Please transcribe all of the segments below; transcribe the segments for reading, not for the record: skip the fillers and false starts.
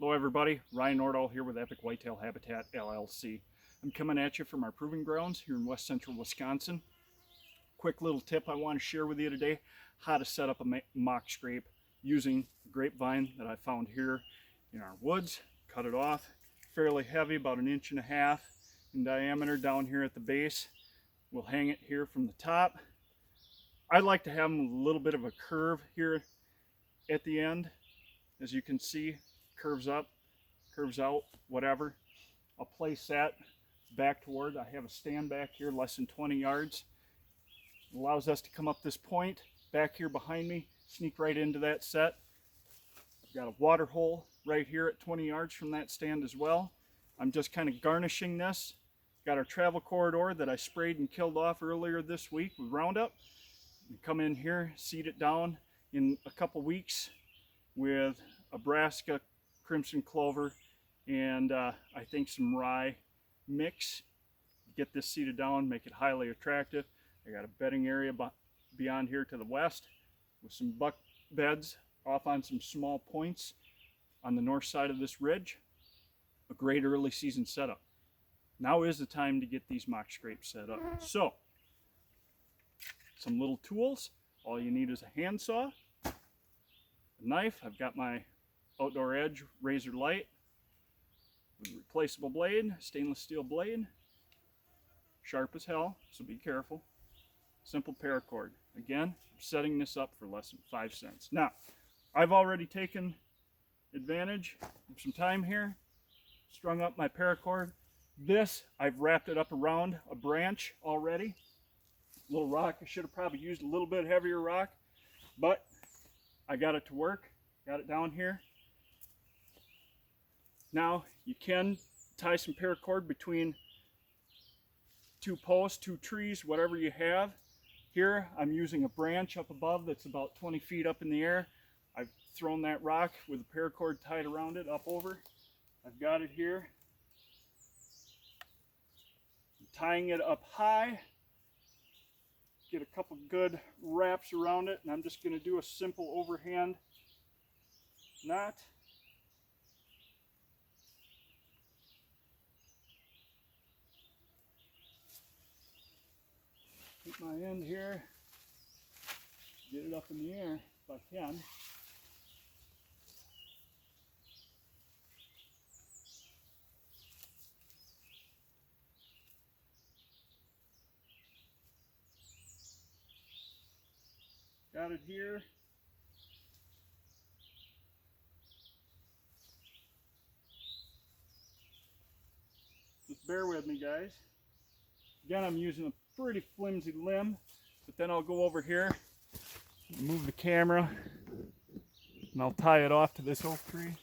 Hello everybody, Ryan Nordahl here with Epic Whitetail Habitat LLC. I'm coming at you from our proving grounds here in west central Wisconsin. Quick little tip I want to share with you today, how to set up a mock scrape using grapevine that I found here in our woods. Cut it off, fairly heavy, about 1.5 inches in diameter down here at the base. We'll hang it here from the top. I like to have a little bit of a curve here at the end. As you can see, curves up, curves out, whatever. I'll place that back toward, I have a stand back here less than 20 yards. It allows us to come up this point back here behind me, sneak right into that set. I've got a water hole right here at 20 yards from that stand as well. I'm just kind of garnishing this. Got our travel corridor that I sprayed and killed off earlier this week with Roundup. Come in here, seed it down in a couple weeks with a brassica, crimson clover, and I think some rye mix. Get this seeded down, make it highly attractive. I got a bedding area beyond here to the west with some buck beds off on some small points on the north side of this ridge. A great early season setup. Now is the time to get these mock scrapes set up. So, some little tools. All you need is a handsaw, a knife. I've got my Outdoor Edge Razor Light with a replaceable blade, stainless steel blade, sharp as hell, so be careful. Simple paracord. Again, I'm setting this up for less than 5 cents. Now, I've already taken advantage of some time here, strung up my paracord. This, I've wrapped it up around a branch already. Little rock, I should have probably used a little bit heavier rock, but I got it to work, got it down here. Now, you can tie some paracord between two posts, two trees, whatever you have. Here, I'm using a branch up above that's about 20 feet up in the air. I've thrown that rock with a paracord tied around it up over. I've got it here. I'm tying it up high. Get a couple good wraps around it, and I'm just going to do a simple overhand knot. Keep my end here, get it up in the air if I can. Got it here. Just bear with me, guys. Again, I'm using a pretty flimsy limb, but then I'll go over here, move the camera, and I'll tie it off to this oak tree.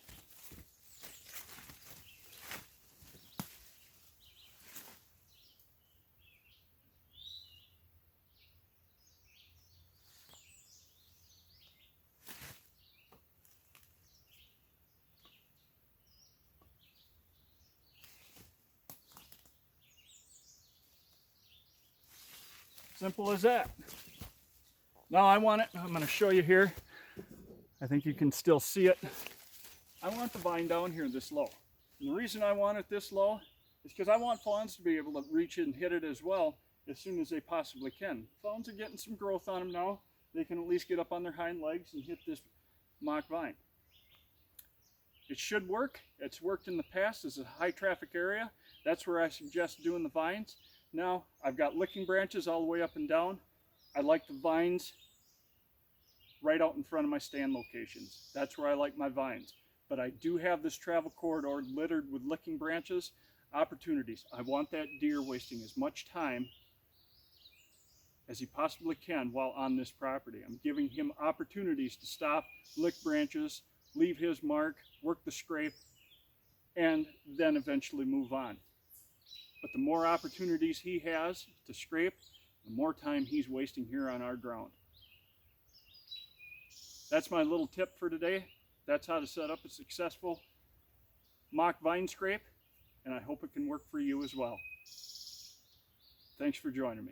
Simple as that. Now I'm going to show you here. I think you can still see it. I want the vine down here this low. And the reason I want it this low is because I want fawns to be able to reach it and hit it as well as soon as they possibly can. Fawns are getting some growth on them now. They can at least get up on their hind legs and hit this mock vine. It should work. It's worked in the past. It's a high traffic area. That's where I suggest doing the vines. Now, I've got licking branches all the way up and down. I like the vines right out in front of my stand locations. That's where I like my vines. But I do have this travel corridor littered with licking branches, opportunities. I want that deer wasting as much time as he possibly can while on this property. I'm giving him opportunities to stop, lick branches, leave his mark, work the scrape, and then eventually move on. But the more opportunities he has to scrape, the more time he's wasting here on our ground. That's my little tip for today. That's how to set up a successful mock vine scrape, and I hope it can work for you as well. Thanks for joining me.